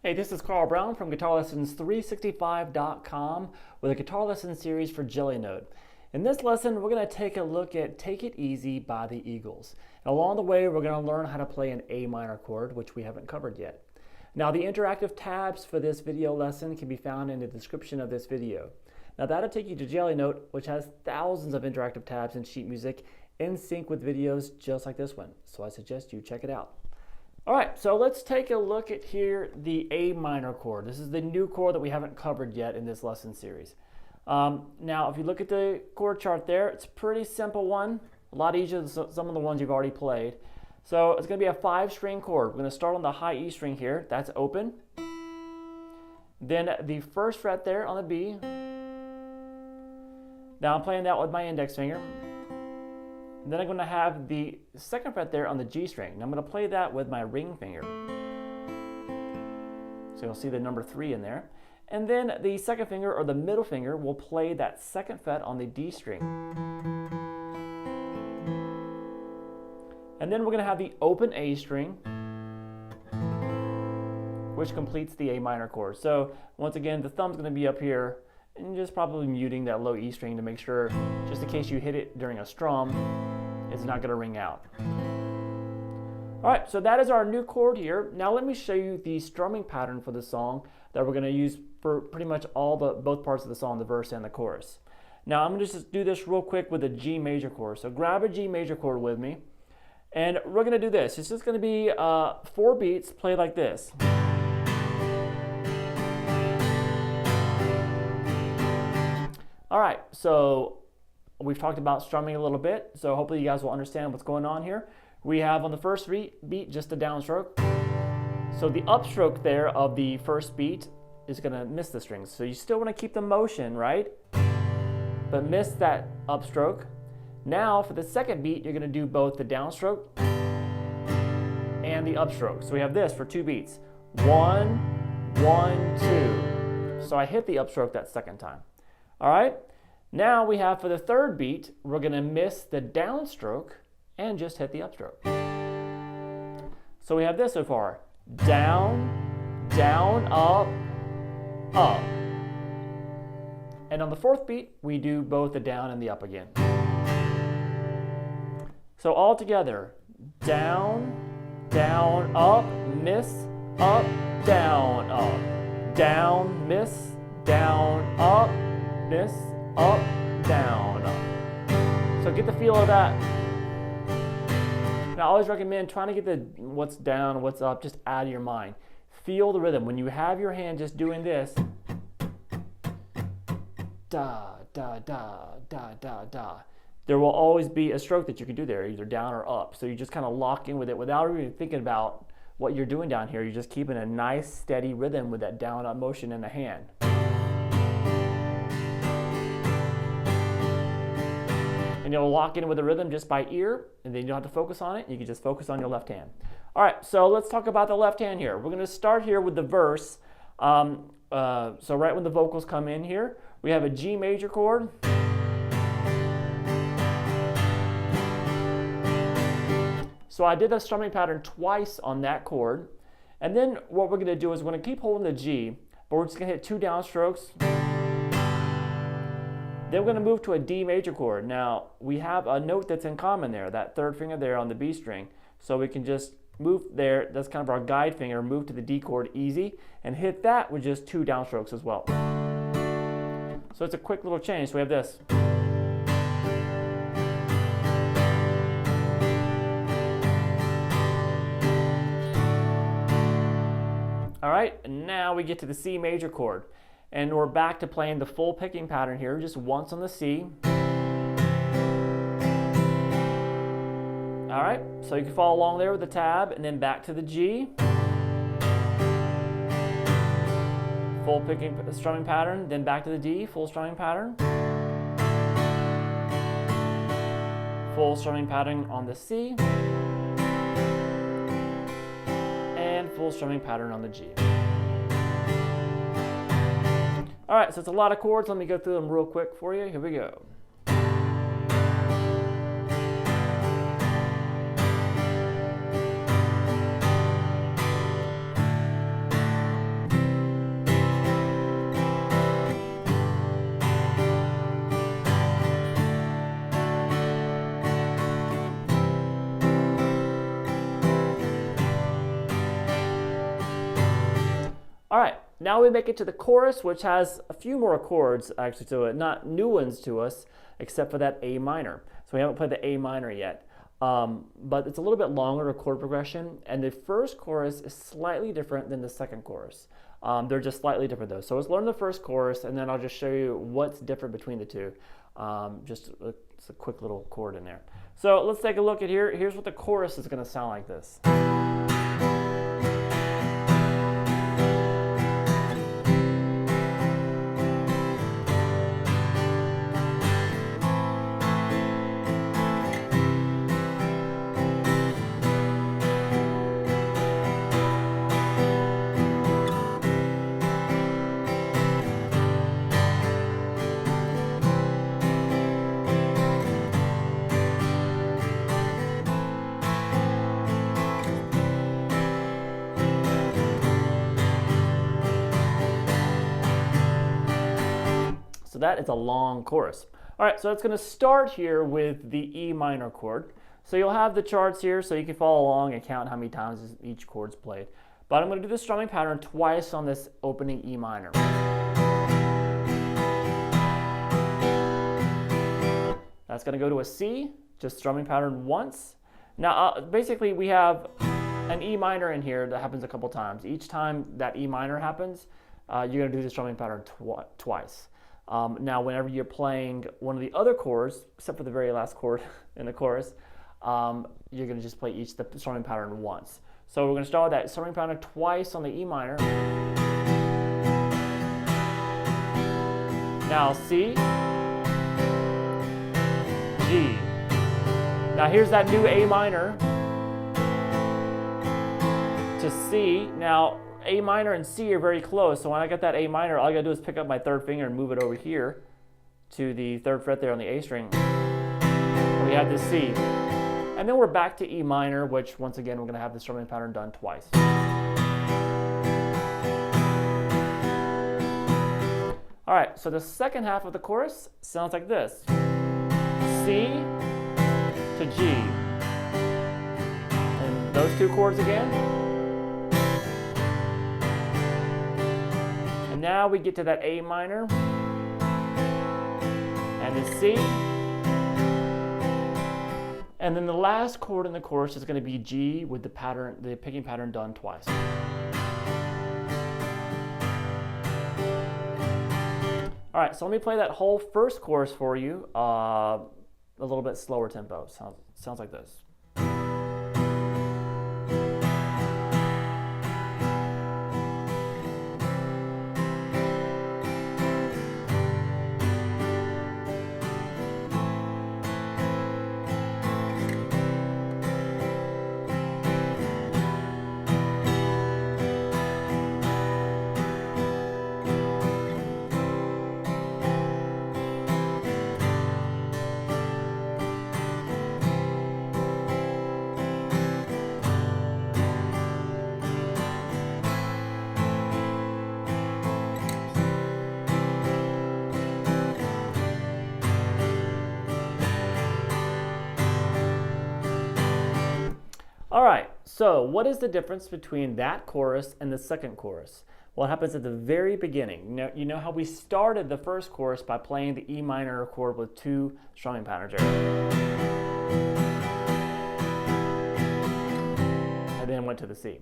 Hey, this is Carl Brown from GuitarLessons365.com with a guitar lesson series for Jellynote. In this lesson, we're going to take a look at Take It Easy by the Eagles. And along the way, we're going to learn how to play an A minor chord, which we haven't covered yet. Now, the interactive tabs for this video lesson can be found in the description of this video. Now, that'll take you to Jellynote, which has thousands of interactive tabs and sheet music in sync with videos just like this one. So I suggest you check it out. All right, so let's take a look at here the A minor chord. This is the new chord that we haven't covered yet in this lesson series. Now, if you look at the chord chart there, it's a pretty simple one, a lot easier than some of the ones you've already played. So it's going to be a 5-string chord. We're going to start on the high E string here. That's open. Then the first fret there on the B. Now I'm playing that with my index finger. Then I'm going to have the second fret there on the G string. And I'm going to play that with my ring finger. So you'll see the number 3 in there. And then the second finger, or the middle finger, will play that second fret on the D string. And then we're going to have the open A string, which completes the A minor chord. So once again, the thumb's going to be up here, and just probably muting that low E string to make sure, just in case you hit it during a strum, it's not going to ring out. All right, so that is our new chord here. Now let me show you the strumming pattern for the song that we're going to use for pretty much both parts of the song, the verse and the chorus. Now I'm going to just do this real quick with a G major chord. So grab a G major chord with me, and we're going to do this. It's just going to be 4 beats played like this. All right, so we've talked about strumming a little bit, so hopefully you guys will understand what's going on here. We have on the first beat just a downstroke. So the upstroke there of the first beat is going to miss the strings. So you still want to keep the motion, right? But miss that upstroke. Now for the second beat, you're going to do both the downstroke and the upstroke. So we have this for 2 beats. 1, 1, 2. So I hit the upstroke that second time. All right, now we have for the third beat, we're going to miss the downstroke and just hit the upstroke. So we have this so far. Down, down, up, up. And on the fourth beat, we do both the down and the up again. So all together, down, down, up, miss, up, down, up. Down, miss, down, up, miss, up, down, up. So get the feel of that. Now I always recommend trying to get the what's down, what's up, just out of your mind. Feel the rhythm. When you have your hand just doing this, da, da, da, da, da, da, there will always be a stroke that you can do there, either down or up. So you just kind of lock in with it without even thinking about what you're doing down here. You're just keeping a nice steady rhythm with that down up motion in the hand. And you'll lock in with the rhythm just by ear, and then you don't have to focus on it. You can just focus on your left hand. All right, so let's talk about the left hand here. We're going to start here with the verse. So right when the vocals come in here, we have a G major chord. So I did a strumming pattern twice on that chord. And then what we're going to do is we're going to keep holding the G, but we're just going to hit 2 downstrokes. Then we're going to move to a D major chord. Now, we have a note that's in common there, that third finger there on the B string. So we can just move there, that's kind of our guide finger, move to the D chord easy, and hit that with just 2 downstrokes as well. So it's a quick little change. So we have this. All right, and now we get to the C major chord. And we're back to playing the full picking pattern here, just once on the C. All right, so you can follow along there with the tab, and then back to the G. Full picking strumming pattern, then back to the D, full strumming pattern. Full strumming pattern on the C. And full strumming pattern on the G. All right, so it's a lot of chords. Let me go through them real quick for you. Here we go. All right, now we make it to the chorus, which has a few more chords actually to it, not new ones to us, except for that A minor. So we haven't played the A minor yet, but it's a little bit longer a chord progression, and the first chorus is slightly different than the second chorus. They're just slightly different though. So let's learn the first chorus, and then I'll just show you what's different between the two. It's a quick little chord in there. So let's take a look at here. Here's what the chorus is going to sound like this. So that is a long chorus. All right, so it's going to start here with the E minor chord. So you'll have the charts here so you can follow along and count how many times each chord's played. But I'm going to do the strumming pattern twice on this opening E minor. That's going to go to a C, just strumming pattern once. Now, basically we have an E minor in here that happens a couple times. Each time that E minor happens, you're going to do the strumming pattern twice. Now, whenever you're playing one of the other chords, except for the very last chord in the chorus, you're going to just play the strumming pattern once. So we're going to start with that strumming pattern twice on the E minor. Now C, G. Now here's that new A minor to C. Now A minor and C are very close, so when I get that A minor, all I gotta do is pick up my third finger and move it over here to the third fret there on the A string. And we have this C. And then we're back to E minor, which once again we're gonna have the strumming pattern done twice. All right, so the second half of the chorus sounds like this. C to G. And those two chords again. Now we get to that A minor and the C, and then the last chord in the chorus is going to be G with the picking pattern done twice. All right, so let me play that whole first chorus for you, a little bit slower tempo. Sounds like this. All right, so what is the difference between that chorus and the second chorus? Well, it happens at the very beginning. You know how we started the first chorus by playing the E minor chord with two strumming patterns here. And then went to the C.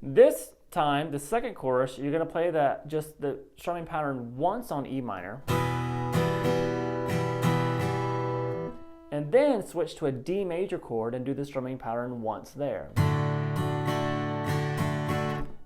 This time, the second chorus, you're going to play just the strumming pattern once on E minor. And then switch to a D major chord and do the strumming pattern once there.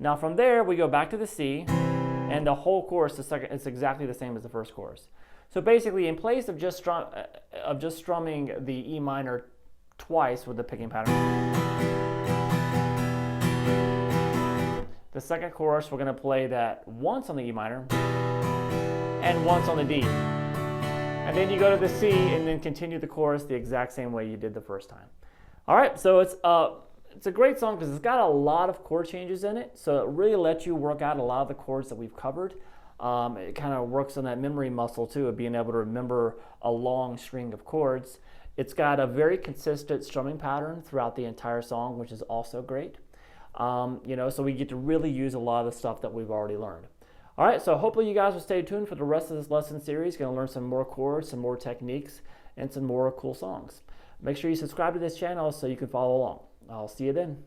Now from there, we go back to the C, and the whole chorus is exactly the same as the first chorus. So basically, in place of just strumming the E minor twice with the picking pattern, the second chorus, we're going to play that once on the E minor and once on the D. And then you go to the C and then continue the chorus the exact same way you did the first time. All right, so it's a great song because it's got a lot of chord changes in it. So it really lets you work out a lot of the chords that we've covered. It kind of works on that memory muscle too of being able to remember a long string of chords. It's got a very consistent strumming pattern throughout the entire song, which is also great. So we get to really use a lot of the stuff that we've already learned. All right, so hopefully you guys will stay tuned for the rest of this lesson series. Going to learn some more chords, some more techniques, and some more cool songs. Make sure you subscribe to this channel so you can follow along. I'll see you then.